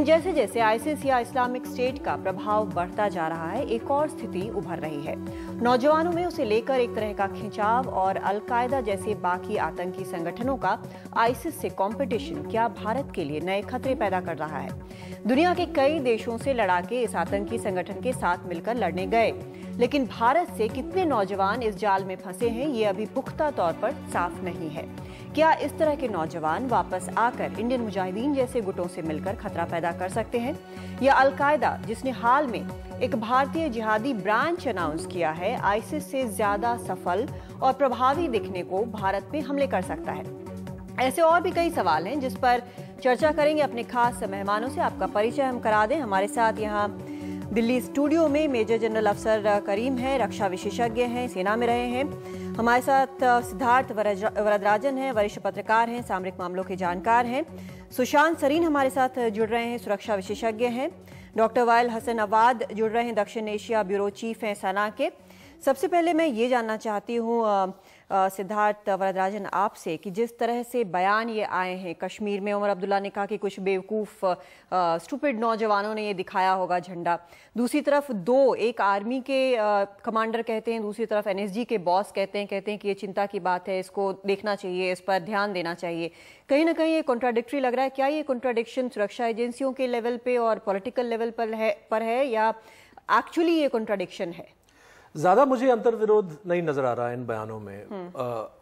जैसे जैसे आईसिस या इस्लामिक स्टेट का प्रभाव बढ़ता जा रहा है, एक और स्थिति उभर रही है। नौजवानों में उसे लेकर एक तरह का खिंचाव और अल-कायदा जैसे बाकी आतंकी संगठनों का आईसिस से कंपटीशन क्या भारत के लिए नए खतरे पैदा कर रहा है? दुनिया के कई देशों से लड़ाके इस आतंकी संगठन के साथ मिलकर लड़ने गए, लेकिन भारत से कितने नौजवान इस जाल में फंसे हैं, ये अभी पुख्ता तौर पर साफ नहीं है। क्या इस तरह के नौजवान वापस आकर इंडियन मुजाहिदीन जैसे गुटों से मिलकर खतरा पैदा कर सकते हैं, या अल-कायदा जिसने हाल में एक भारतीय जिहादी ब्रांच अनाउंस किया है, आईसिस से ज्यादा सफल और प्रभावी दिखने को भारत में हमले कर सकता है? ऐसे और भी कई सवाल हैं जिस पर चर्चा करेंगे अपने खास मेहमानों से। आपका परिचय हम करा दें। हमारे साथ यहाँ दिल्ली स्टूडियो में मेजर जनरल अफसर करीम हैं, रक्षा विशेषज्ञ हैं, सेना में रहे हैं। हमारे साथ सिद्धार्थ वरदराजन हैं, वरिष्ठ पत्रकार हैं, सामरिक मामलों के जानकार हैं। सुशांत सरीन हमारे साथ जुड़ रहे हैं, सुरक्षा विशेषज्ञ हैं। डॉक्टर वाइल हसन अवाद जुड़ रहे हैं, दक्षिण एशिया ब्यूरो चीफ हैं सेना के। सबसे पहले मैं ये जानना चाहती हूँ सिद्धार्थ वरदराजन आपसे कि जिस तरह से बयान ये आए हैं, कश्मीर में उमर अब्दुल्ला ने कहा कि कुछ बेवकूफ़ स्टूपिड नौजवानों ने ये दिखाया होगा झंडा। दूसरी तरफ एक आर्मी के कमांडर कहते हैं, दूसरी तरफ एनएसजी के बॉस कहते हैं कि ये चिंता की बात है, इसको देखना चाहिए, इस पर ध्यान देना चाहिए। कहीं ना कहीं ये कॉन्ट्राडिक्टरी लग रहा है। क्या ये कॉन्ट्राडिक्शन सुरक्षा एजेंसियों के लेवल पे और पॉलिटिकल लेवल पर है या एक्चुअली ये कॉन्ट्राडिक्शन है? ज़्यादा मुझे अंतर्विरोध नहीं नजर आ रहा है इन बयानों में।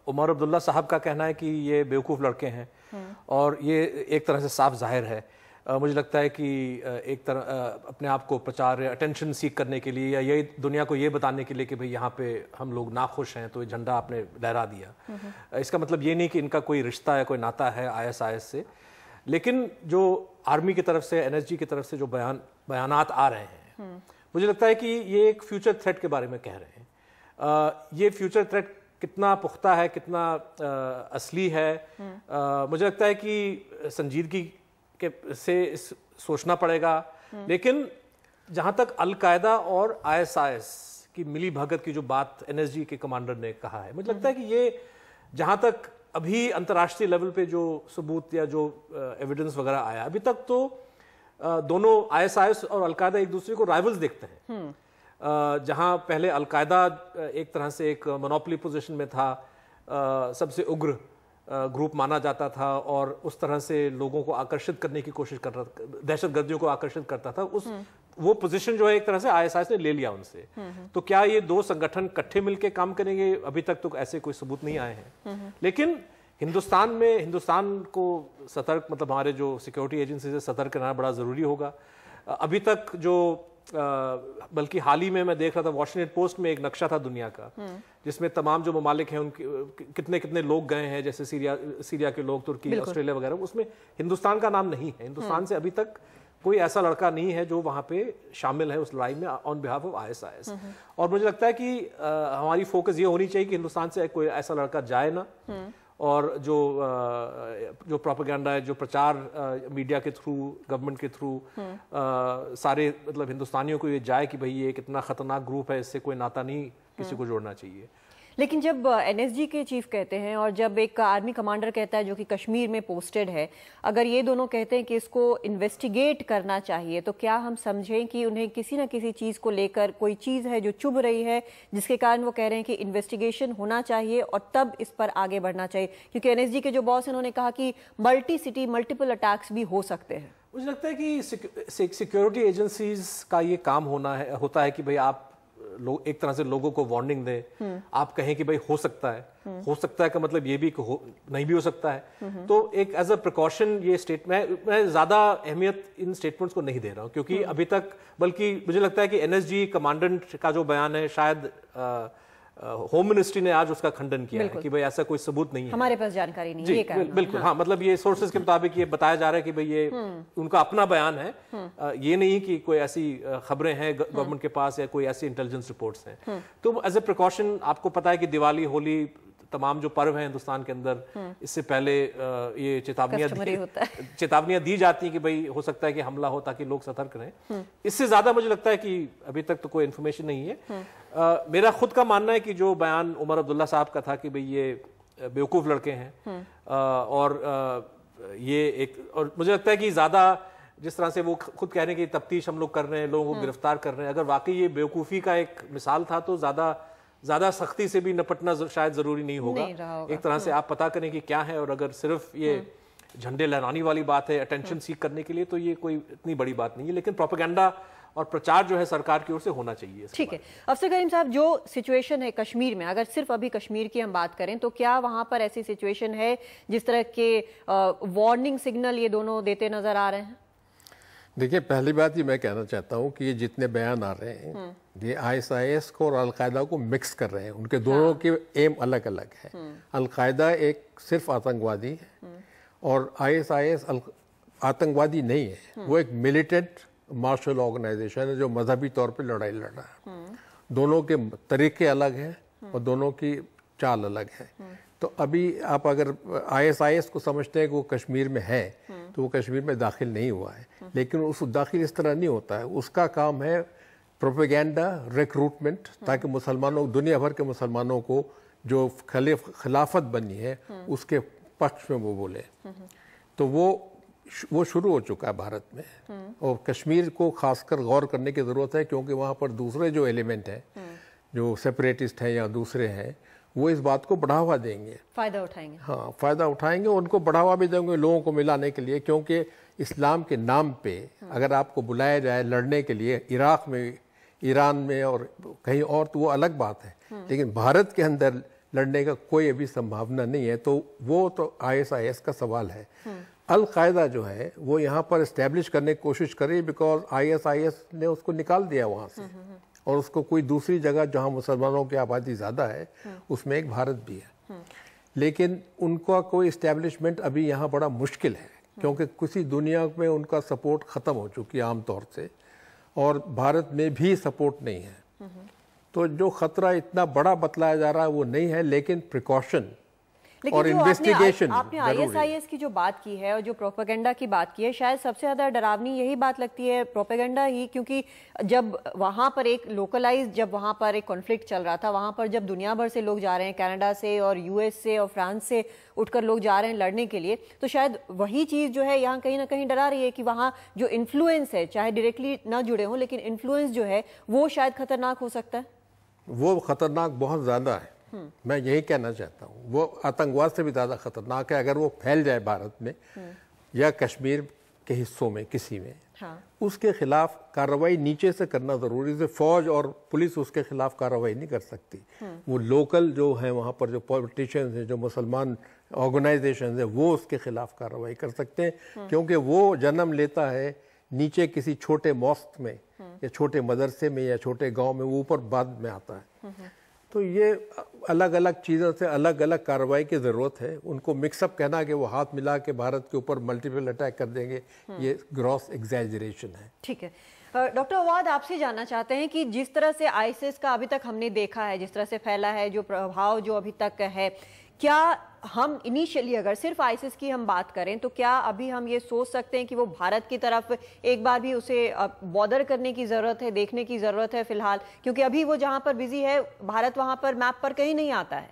उमर अब्दुल्ला साहब का कहना है कि ये बेवकूफ़ लड़के हैं और ये एक तरह से साफ जाहिर है। मुझे लगता है कि एक तरह अपने आप को प्रचार या अटेंशन सीख करने के लिए या ये दुनिया को ये बताने के लिए कि भाई यहाँ पे हम लोग नाखुश हैं तो ये झंडा आपने लहरा दिया। इसका मतलब ये नहीं कि इनका कोई रिश्ता या कोई नाता है आईएसआईएस से, लेकिन जो आर्मी की तरफ से, एनएसजी की तरफ से जो बयानात आ रहे हैं, मुझे लगता है कि ये एक फ्यूचर थ्रेट के बारे में कह रहे हैं। ये फ्यूचर थ्रेट कितना पुख्ता है, कितना असली है, मुझे लगता है कि संजीदगी से सोचना पड़ेगा। लेकिन जहां तक अल-कायदा और आईएसआईएस की मिली भगत की जो बात एनएसजी के कमांडर ने कहा है, मुझे लगता है कि ये जहां तक अभी अंतर्राष्ट्रीय लेवल पे जो सबूत या जो एविडेंस वगैरह आया, अभी तक तो दोनों आईएसआईएस और अल-कायदा एक दूसरे को राइवल्स देखते हैं। जहां पहले अल-कायदा एक तरह से एक मोनोपोली पोजीशन में था, सबसे उग्र ग्रुप माना जाता था और उस तरह से लोगों को आकर्षित करने की कोशिश कर रहा था, दहशतगर्दियों को आकर्षित करता था। वो पोजीशन जो है एक तरह से आईएसआईएस ने ले लिया उनसे। तो क्या ये दो संगठन इकट्ठे मिलकर काम करेंगे? अभी तक तो ऐसे कोई सबूत नहीं आए हैं। लेकिन हिंदुस्तान को सतर्क, मतलब हमारे जो सिक्योरिटी एजेंसी से सतर्क रहना बड़ा ज़रूरी होगा। अभी तक जो बल्कि हाल ही में मैं देख रहा था, वॉशिंगटन पोस्ट में एक नक्शा था दुनिया का जिसमें तमाम जो ममालिक हैं उनके कितने कितने लोग गए हैं, जैसे सीरिया के लोग, तुर्की, ऑस्ट्रेलिया वगैरह, उसमें हिंदुस्तान का नाम नहीं है। हिंदुस्तान से अभी तक कोई ऐसा लड़का नहीं है जो वहां पे शामिल है उस लड़ाई में ऑन बिहाफ ऑफ आईएसआईएस। और मुझे लगता है कि हमारी फोकस ये होनी चाहिए कि हिंदुस्तान से कोई ऐसा लड़का जाए ना, और जो प्रोपेगेंडा है, जो प्रचार मीडिया के थ्रू, गवर्नमेंट के थ्रू सारे मतलब हिंदुस्तानियों को ये जाए कि भाई ये कितना खतरनाक ग्रुप है, इससे कोई नाता नहीं किसी को जोड़ना चाहिए। लेकिन जब एनएसजी के चीफ कहते हैं और जब एक आर्मी कमांडर कहता है जो कि कश्मीर में पोस्टेड है, अगर ये दोनों कहते हैं कि इसको इन्वेस्टिगेट करना चाहिए, तो क्या हम समझें कि उन्हें किसी न किसी चीज़ को लेकर कोई चीज़ है जो चुभ रही है, जिसके कारण वो कह रहे हैं कि इन्वेस्टिगेशन होना चाहिए और तब इस पर आगे बढ़ना चाहिए? क्योंकि एनएसजी के जो बॉस हैं उन्होंने कहा कि मल्टीपल अटैक्स भी हो सकते हैं। मुझे लगता है कि सिक्योरिटी एजेंसीज का ये काम होता है कि भाई आप एक तरह से लोगों को वार्निंग दें। आप कहें कि भाई हो सकता है का मतलब ये भी नहीं भी हो सकता है। तो एक एज अ प्रिकॉशन ये स्टेटमेंट, मैं ज्यादा अहमियत इन स्टेटमेंट्स को नहीं दे रहा हूं, क्योंकि अभी तक, बल्कि मुझे लगता है कि एनएसजी कमांडेंट का जो बयान है, शायद होम मिनिस्ट्री ने आज उसका खंडन किया है कि भाई ऐसा कोई सबूत नहीं है, हमारे पास जानकारी नहीं है। जी बिल्कुल, हाँ, मतलब ये सोर्सेज के मुताबिक ये बताया जा रहा है कि भाई ये उनका अपना बयान है, ये नहीं कि कोई ऐसी खबरें हैं गवर्नमेंट के पास या कोई ऐसी इंटेलिजेंस रिपोर्ट्स हैं। तो एज ए प्रिकॉशन, आपको पता है कि दिवाली, होली, तमाम जो पर्व हैं हिंदुस्तान के अंदर, इससे पहले ये चेतावनियां दी जाती हैं कि भाई हो सकता है कि हमला हो, ताकि लोग सतर्क रहें। इससे ज्यादा मुझे लगता है कि अभी तक तो कोई इन्फॉर्मेशन नहीं है। मेरा खुद का मानना है कि जो बयान उमर अब्दुल्ला साहब का था कि भाई ये बेवकूफ लड़के हैं, और ये एक, और मुझे लगता है कि ज्यादा जिस तरह से वो खुद कह रहे हैं कि तफ्तीश हम लोग कर रहे हैं, लोगों को गिरफ्तार कर रहे हैं, अगर वाकई ये बेवकूफ़ी का एक मिसाल था तो ज़्यादा सख्ती से भी निपटना शायद ज़रूरी नहीं होगा। एक तरह से आप पता करें कि क्या है, और अगर सिर्फ ये झंडे लहराने वाली बात है अटेंशन सीख करने के लिए तो ये कोई इतनी बड़ी बात नहीं है, लेकिन प्रोपेगेंडा और प्रचार जो है सरकार की ओर से होना चाहिए। ठीक है अफसर करीम साहब, जो सिचुएशन है कश्मीर में, अगर सिर्फ अभी कश्मीर की हम बात करें तो क्या वहां पर ऐसी सिचुएशन है जिस तरह के वार्निंग सिग्नल ये दोनों देते नजर आ रहे हैं? देखिए, पहली बात ये मैं कहना चाहता हूँ कि ये जितने बयान आ रहे हैं ये ISIS को और अलकायदा को मिक्स कर रहे हैं। उनके दोनों के एम अलग अलग है। अलकायदा एक सिर्फ आतंकवादी है और ISIS आतंकवादी नहीं है, वो एक मिलिटेंट मार्शल ऑर्गेनाइजेशन है जो मजहबी तौर पे लड़ाई लड़ रहा है। दोनों के तरीके अलग हैं और दोनों की चाल अलग है। तो अभी आप अगर ISIS को समझते हैं कि वो कश्मीर में है तो वो कश्मीर में दाखिल नहीं हुआ है, लेकिन उस दाखिल इस तरह नहीं होता है। उसका काम है प्रोपेगेंडा, रिक्रूटमेंट, ताकि मुसलमानों, दुनिया भर के मुसलमानों को जो खिलाफत बनी है उसके पक्ष में वो बोले। तो वो शुरू हो चुका है भारत में, और कश्मीर को खासकर गौर करने की ज़रूरत है, क्योंकि वहाँ पर दूसरे जो एलिमेंट हैं, जो सेपरेटिस्ट हैं या दूसरे हैं, वो इस बात को बढ़ावा देंगे, फ़ायदा उठाएंगे। हाँ, फ़ायदा उठाएंगे, उनको बढ़ावा भी देंगे लोगों को मिलाने के लिए। क्योंकि इस्लाम के नाम पे अगर आपको बुलाया जाए लड़ने के लिए इराक़ में, ईरान में और कहीं और, तो वो अलग बात है, लेकिन भारत के अंदर लड़ने का कोई अभी संभावना नहीं है। तो वो तो ISIS का सवाल है। अलकायदा जो है वो यहाँ पर इस्टेब्लिश करने की कोशिश करी, बिकॉज ISIS ने उसको निकाल दिया वहाँ से, और उसको कोई दूसरी जगह जहाँ मुसलमानों की आबादी ज़्यादा है उसमें एक भारत भी है। लेकिन उनका कोई इस्टेब्लिशमेंट अभी यहाँ बड़ा मुश्किल है, क्योंकि किसी दुनिया में उनका सपोर्ट ख़त्म हो चुकी है आम तौर से, और भारत में भी सपोर्ट नहीं है। तो जो खतरा इतना बड़ा बतलाया जा रहा है वो नहीं है, लेकिन प्रिकॉशन और इन्वेस्टिगेशन। आपने ISIS की जो बात की है और जो प्रोपेगेंडा की बात की है, शायद सबसे ज्यादा डरावनी यही बात लगती है, प्रोपेगेंडा ही, क्योंकि जब वहां पर एक लोकलाइज, जब वहां पर एक कॉन्फ्लिक्ट चल रहा था, वहां पर जब दुनिया भर से लोग जा रहे हैं, कनाडा से और US से और फ्रांस से उठकर लोग जा रहे हैं लड़ने के लिए, तो शायद वही चीज जो है यहाँ कहीं ना कहीं डरा रही है कि वहाँ जो इन्फ्लुएंस है, चाहे डायरेक्टली ना जुड़े हों, लेकिन इन्फ्लुएंस जो है वो शायद खतरनाक हो सकता है। वो खतरनाक बहुत ज़्यादा है। मैं यही कहना चाहता हूँ, वो आतंकवाद से भी ज़्यादा खतरनाक है। अगर वो फैल जाए भारत में या कश्मीर के हिस्सों में किसी में, उसके खिलाफ कार्रवाई नीचे से करना ज़रूरी है। फौज और पुलिस उसके खिलाफ कार्रवाई नहीं कर सकती। वो लोकल जो है वहाँ पर जो पॉलिटिशियंस हैं, जो मुसलमान ऑर्गेनाइजेशन है, वो उसके खिलाफ कार्रवाई कर सकते हैं, क्योंकि वो जन्म लेता है नीचे किसी छोटे मॉस्क में या छोटे मदरसे में या छोटे गांव में, वो ऊपर बाद में आता है। तो ये अलग अलग चीज़ों से अलग अलग कार्रवाई की ज़रूरत है। उनको मिक्सअप कहना कि वो हाथ मिला के भारत के ऊपर मल्टीपल अटैक कर देंगे, ये ग्रॉस एग्जैजरेशन है। ठीक है डॉक्टर अवाद, आपसे जानना चाहते हैं कि जिस तरह से ISIS का अभी तक हमने देखा है, जिस तरह से फैला है, जो प्रभाव जो अभी तक है, क्या हम इनिशियली अगर सिर्फ ISIS की हम बात करें तो क्या अभी हम ये सोच सकते हैं कि वो भारत की तरफ एक बार भी उसे बॉर्डर करने की ज़रूरत है, देखने की ज़रूरत है फिलहाल, क्योंकि अभी वो जहां पर बिजी है भारत वहां पर मैप पर कहीं नहीं आता है?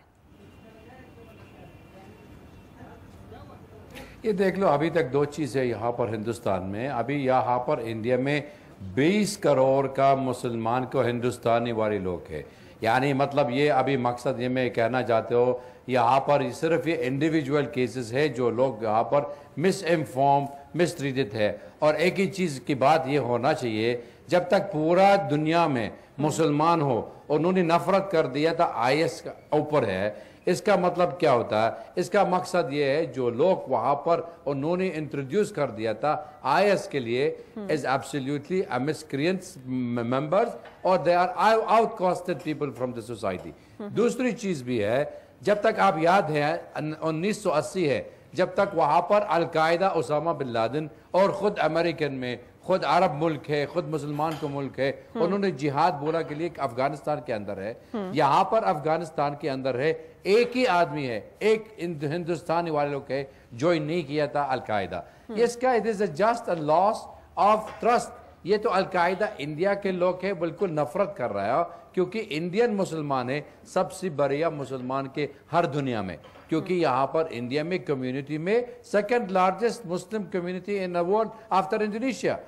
ये देख लो, अभी तक दो चीज़ें यहाँ पर हिंदुस्तान में, अभी यहाँ पर इंडिया में 20 करोड़ का मुसलमान को हिंदुस्तानी वाले लोग हैं। यानी मतलब ये अभी मकसद ये मैं कहना चाहते हो, यहाँ पर सिर्फ ये इंडिविजुअल केसेस है जो लोग यहाँ पर मिस इन्फॉर्म, मिसट्रीटेड है। और एक ही चीज़ की बात ये होना चाहिए, जब तक पूरा दुनिया में मुसलमान हो, उन्होंने नफरत कर दिया था IS का ऊपर है, इसका मतलब क्या होता है? इसका मकसद ये है जो लोग वहाँ पर उन्होंने इंट्रोड्यूस कर दिया था IS के लिए is absolutely a miscreants members, और they are outcasted people from the society. दूसरी चीज़ भी है, जब तक आप याद है 1980 है, जब तक वहाँ पर अलकायदा, उसामा बिन लादेन और ख़ुद अमेरिकन में, खुद अरब मुल्क है, खुद मुसलमान को मुल्क है, उन्होंने जिहाद बोला के लिए अफगानिस्तान के अंदर है। यहाँ पर अफगानिस्तान के अंदर है, एक ही आदमी है, एक हिंदुस्तानी वाले लोग है जो नहीं किया था अलकायदा। इसका it is just a loss of trust ये तो अलकायदा इंडिया के लोग हैं, बिल्कुल नफरत कर रहा है, क्योंकि इंडियन मुसलमान है सबसे बढ़िया मुसलमान के हर दुनिया में, क्योंकि यहाँ पर इंडिया में कम्युनिटी में second largest Muslim community in the world after Indonesia.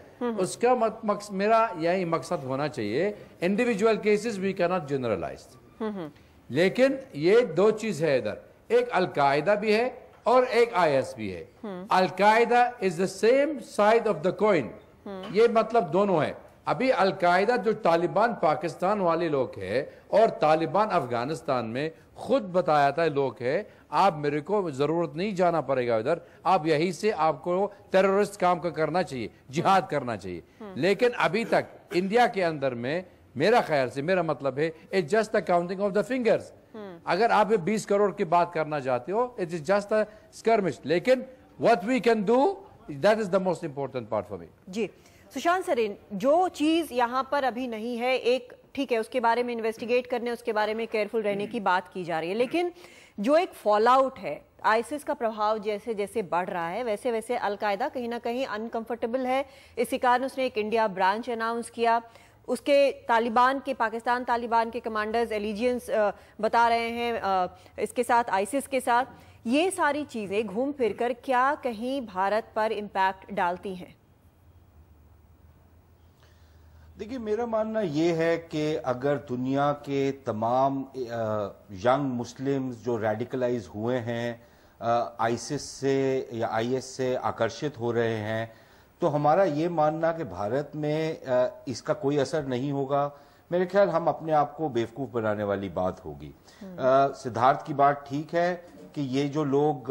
उसका मेरा यही मकसद होना चाहिए, individual cases we can not generalize. लेकिन ये दो चीज है इधर, एक अलकायदा भी है और एक आईएस भी है। Al Qaeda is the same side of the coin, ये मतलब दोनों है। अभी अलकायदा जो तालिबान पाकिस्तान वाले लोग हैं और तालिबान अफगानिस्तान में खुद बताया था लोग है, आप मेरे को जरूरत नहीं जाना पड़ेगा उधर, आप यहीं से आपको टेररिस्ट काम का करना चाहिए, जिहाद करना चाहिए। लेकिन अभी तक इंडिया के अंदर में मेरा ख्याल से, मेरा मतलब है, it's just the counting of the fingers. अगर आप 20 करोड़ की बात करना चाहते हो, it is just a skirmish, लेकिन what we can do, that is the most important part for me. Ji Sushant Sareen, जो चीज यहाँ पर अभी नहीं है, एक ठीक है उसके बारे में इन्वेस्टिगेट करने, उसके बारे में केयरफुल रहने की बात की जा रही है, लेकिन जो एक फॉल आउट है, आईसिस का प्रभाव जैसे जैसे बढ़ रहा है वैसे वैसे अलकायदा कहीं ना कहीं अनकंफर्टेबल है। इसी कारण उसने एक इंडिया ब्रांच अनाउंस किया। उसके तालिबान के, पाकिस्तान तालिबान के कमांडर्स एलिजियंस बता रहे हैं इसके साथ, आईसिस के साथ। ये सारी चीजें घूम फिरकर क्या कहीं भारत पर इम्पैक्ट डालती हैं? देखिए, मेरा मानना ये है कि अगर दुनिया के तमाम यंग मुस्लिम्स जो रेडिकलाइज हुए हैं आईसिस से या आईएस से आकर्षित हो रहे हैं, तो हमारा ये मानना कि भारत में इसका कोई असर नहीं होगा, मेरे ख्याल हम अपने आप को बेवकूफ़ बनाने वाली बात होगी। सिद्धार्थ की बात ठीक है कि ये जो लोग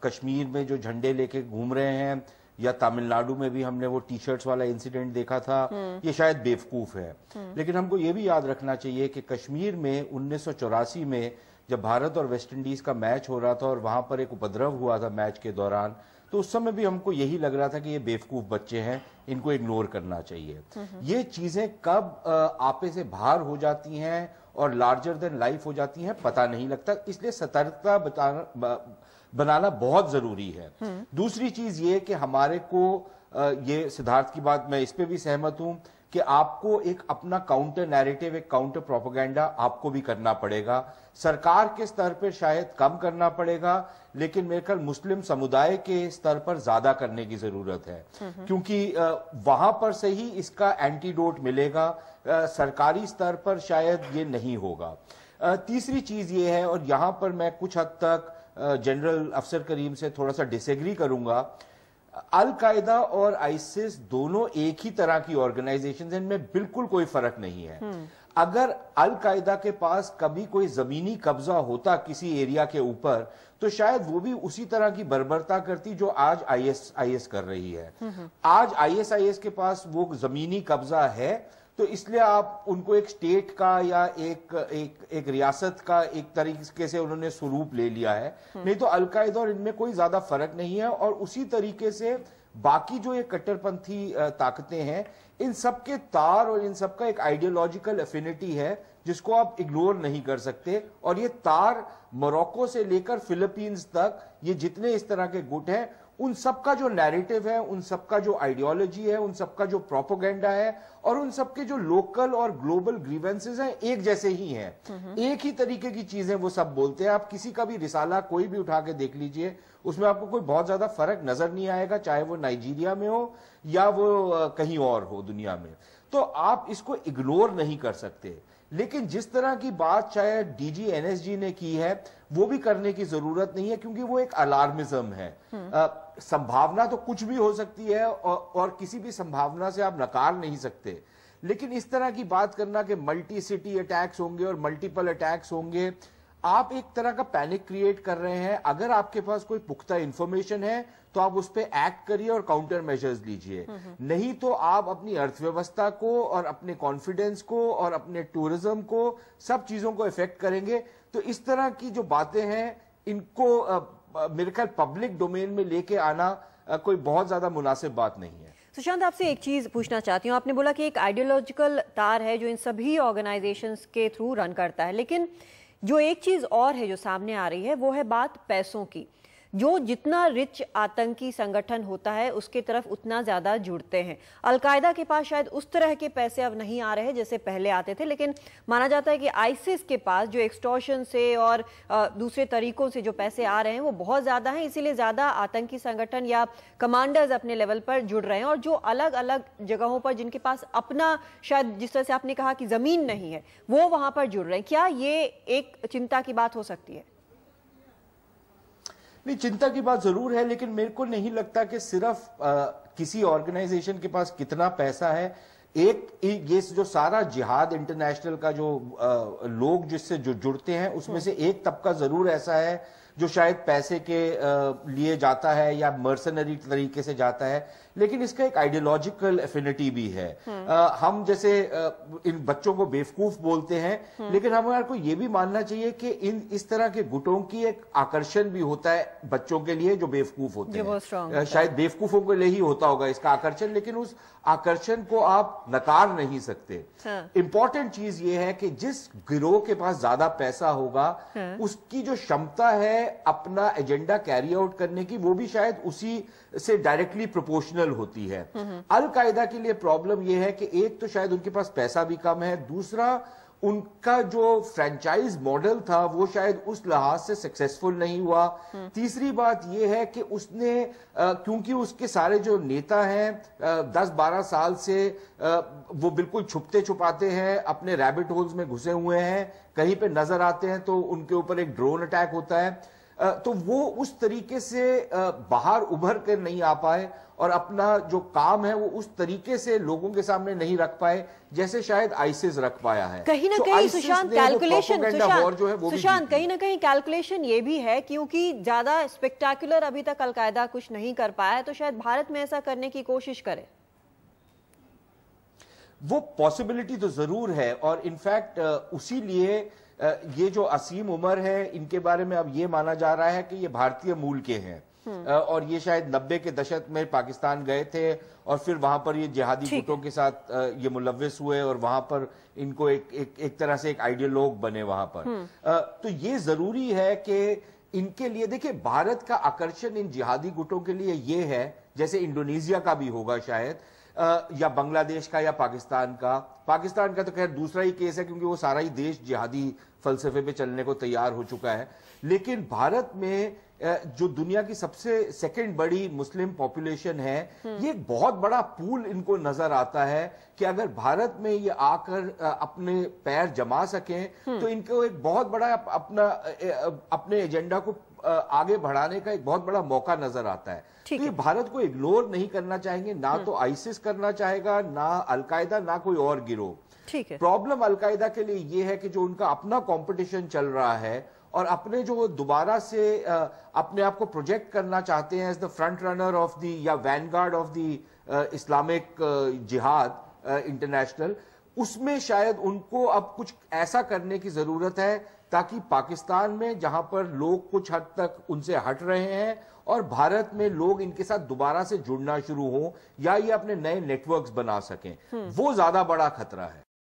कश्मीर में जो झंडे लेके घूम रहे हैं, या तमिलनाडु में भी हमने वो टी शर्ट्स वाला इंसिडेंट देखा था, ये शायद बेवकूफ है। लेकिन हमको ये भी याद रखना चाहिए कि कश्मीर में 1984 में जब भारत और वेस्ट इंडीज का मैच हो रहा था और वहां पर एक उपद्रव हुआ था मैच के दौरान, तो उस समय भी हमको यही लग रहा था कि ये बेवकूफ बच्चे हैं, इनको इग्नोर करना चाहिए। ये चीजें कब आपे से बाहर हो जाती हैं और लार्जर देन लाइफ हो जाती हैं पता नहीं लगता, इसलिए सतर्कता बनाना बहुत जरूरी है। दूसरी चीज ये कि हमारे को ये सिद्धार्थ की बात, मैं इस पे भी सहमत हूं कि आपको एक अपना काउंटर नैरेटिव, एक काउंटर प्रोपेगेंडा आपको भी करना पड़ेगा। सरकार के स्तर पर शायद कम करना पड़ेगा, लेकिन मेरे ख्याल मुस्लिम समुदाय के स्तर पर ज्यादा करने की जरूरत है, क्योंकि वहां पर से ही इसका एंटीडोट मिलेगा। सरकारी स्तर पर शायद ये नहीं होगा। तीसरी चीज ये है, और यहां पर मैं कुछ हद तक जनरल अफसर करीम से थोड़ा सा डिसएग्री करूंगा, अल कायदा और आईसिस दोनों एक ही तरह की ऑर्गेनाइजेशन हैं, इनमें बिल्कुल कोई फर्क नहीं है। अगर अल कायदा के पास कभी कोई जमीनी कब्जा होता किसी एरिया के ऊपर, तो शायद वो भी उसी तरह की बर्बरता करती जो आज आईएस कर रही है। आज आईएस के पास वो जमीनी कब्जा है, तो इसलिए आप उनको एक स्टेट का या एक रियासत का एक तरीके से उन्होंने स्वरूप ले लिया है। नहीं तो अलकायदा और इनमें कोई ज्यादा फर्क नहीं है। और उसी तरीके से बाकी जो ये कट्टरपंथी ताकतें हैं, इन सब के तार और इन सब का एक आइडियोलॉजिकल एफिनिटी है जिसको आप इग्नोर नहीं कर सकते। और ये तार मोरक्को से लेकर फिलीपींस तक, ये जितने इस तरह के गुट हैं, उन सबका जो नैरेटिव है, उन सबका जो आइडियोलॉजी है, उन सबका जो प्रोपोगेंडा है, और उन सबके जो लोकल और ग्लोबल ग्रीवेंसेस हैं, एक जैसे ही हैं। एक ही तरीके की चीजें वो सब बोलते हैं। आप किसी का भी रिसाला कोई भी उठा के देख लीजिए, उसमें आपको कोई बहुत ज्यादा फर्क नजर नहीं आएगा, चाहे वो नाइजीरिया में हो या वो कहीं और हो दुनिया में। तो आप इसको इग्नोर नहीं कर सकते। लेकिन जिस तरह की बात शायद डीजी एनएसजी ने की है, वो भी करने की जरूरत नहीं है, क्योंकि वो एक अलार्मिज्म है। संभावना तो कुछ भी हो सकती है और किसी भी संभावना से आप नकार नहीं सकते, लेकिन इस तरह की बात करना कि मल्टी सिटी अटैक्स होंगे और मल्टीपल अटैक्स होंगे, आप एक तरह का पैनिक क्रिएट कर रहे हैं। अगर आपके पास कोई पुख्ता इंफॉर्मेशन है तो आप उस पर एक्ट करिए और काउंटर मेजर्स लीजिए, नहीं तो आप अपनी अर्थव्यवस्था को और अपने कॉन्फिडेंस को और अपने टूरिज्म को, सब चीजों को इफेक्ट करेंगे। तो इस तरह की जो बातें हैं, इनको मेरे ख्याल पब्लिक डोमेन में लेके आना कोई बहुत ज्यादा मुनासिब बात नहीं है। सुशांत, आपसे एक चीज पूछना चाहती हूँ। आपने बोला कि एक आइडियोलॉजिकल तार है जो इन सभी ऑर्गेनाइजेशंस के थ्रू रन करता है, लेकिन जो एक चीज और है जो सामने आ रही है वो है बात पैसों की। जो जितना रिच आतंकी संगठन होता है उसके तरफ उतना ज्यादा जुड़ते हैं। अलकायदा के पास शायद उस तरह के पैसे अब नहीं आ रहे हैं जैसे पहले आते थे, लेकिन माना जाता है कि आईसिस के पास जो एक्सटॉर्शन से और दूसरे तरीकों से जो पैसे आ रहे हैं वो बहुत ज्यादा हैं, इसीलिए ज्यादा आतंकी संगठन या कमांडर्स अपने लेवल पर जुड़ रहे हैं। और जो अलग अलग जगहों पर जिनके पास अपना, शायद जिस तरह से आपने कहा कि जमीन नहीं है, वो वहां पर जुड़ रहे हैं। क्या ये एक चिंता की बात हो सकती है? नहीं, चिंता की बात जरूर है, लेकिन मेरे को नहीं लगता कि सिर्फ किसी ऑर्गेनाइजेशन के पास कितना पैसा है। ये जो सारा जिहाद इंटरनेशनल का जो लोग जिससे जो जुड़ते हैं उसमें से एक तबका जरूर ऐसा है जो शायद पैसे के लिए जाता है या मर्सनरी तरीके से जाता है, लेकिन इसका एक आइडियोलॉजिकल एफिनिटी भी है। हम जैसे इन बच्चों को बेवकूफ बोलते हैं, लेकिन हमारे को यह भी मानना चाहिए कि इस तरह के गुटों की एक आकर्षण भी होता है बच्चों के लिए जो बेवकूफ होते हैं। शायद बेवकूफों के लिए ही होता होगा इसका आकर्षण, लेकिन उस आकर्षण को आप नकार नहीं सकते। इंपॉर्टेंट चीज ये है कि जिस गिरोह के पास ज्यादा पैसा होगा उसकी जो क्षमता है अपना एजेंडा कैरी आउट करने की, वो भी शायद उसी से डायरेक्टली प्रोपोर्शनल होती है। अल कायदा के लिए प्रॉब्लम यह है कि एक तो शायद उनके पास पैसा भी कम है, दूसरा उनका जो फ्रेंचाइज मॉडल था वो शायद उस लिहाज से सक्सेसफुल नहीं हुआ। तीसरी बात यह है कि उसने क्योंकि उसके सारे जो नेता हैं 10-12 साल से वो बिल्कुल छुपते छुपाते हैं, अपने रैबिट होल्स में घुसे हुए हैं, कहीं पे नजर आते हैं तो उनके ऊपर एक ड्रोन अटैक होता है, तो वो उस तरीके से बाहर उभर कर नहीं आ पाए और अपना जो काम है वो उस तरीके से लोगों के सामने नहीं रख पाए जैसे शायद आईसिस रख पाया है। कहीं ना कहीं सुशांत कैलकुलेशन, सुशांत कहीं ना कहीं कैलकुलेशन ये भी है, क्योंकि ज्यादा स्पेक्टाकुलर अभी तक अलकायदा कुछ नहीं कर पाया है, तो शायद भारत में ऐसा करने की कोशिश करे। वो पॉसिबिलिटी तो जरूर है, और इनफैक्ट उसी लिए ये जो असीम उमर है इनके बारे में अब ये माना जा रहा है कि ये भारतीय मूल के हैं, और ये शायद 90 के दशक में पाकिस्तान गए थे और फिर वहां पर ये जिहादी गुटों के साथ ये मुलव्विस हुए और वहां पर इनको एक तरह से एक आइडियोलॉग बने वहां पर। तो ये जरूरी है कि इनके लिए, देखिए भारत का आकर्षण इन जिहादी गुटों के लिए ये है, जैसे इंडोनेशिया का भी होगा शायद, या बांग्लादेश का या पाकिस्तान का तो खैर दूसरा ही केस है क्योंकि वो सारा ही देश जिहादी फलसफे पे चलने को तैयार हो चुका है। लेकिन भारत में जो दुनिया की सबसे सेकंड बड़ी मुस्लिम पॉपुलेशन है, ये एक बहुत बड़ा पूल इनको नजर आता है कि अगर भारत में ये आकर अपने पैर जमा सकें तो इनको एक बहुत बड़ा अपने एजेंडा को आगे बढ़ाने का एक बहुत बड़ा मौका नजर आता है। तो ये भारत को इग्नोर नहीं करना चाहेंगे, ना तो आईसिस करना चाहेगा, ना अलकायदा, ना कोई और गिरोह। प्रॉब्लम अलकायदा के लिए ये है कि जो उनका अपना कंपटीशन चल रहा है और अपने जो दोबारा से अपने आप को प्रोजेक्ट करना चाहते हैं as the front runner of the या vanguard of the Islamic jihad international, उसमें शायद उनको अब कुछ ऐसा करने की जरूरत है ताकि पाकिस्तान में जहां पर लोग कुछ हद तक उनसे हट रहे हैं और भारत में लोग इनके साथ दोबारा से जुड़ना शुरू हो या ये अपने नए नेटवर्क्स बना सकें, वो ज्यादा बड़ा खतरा है।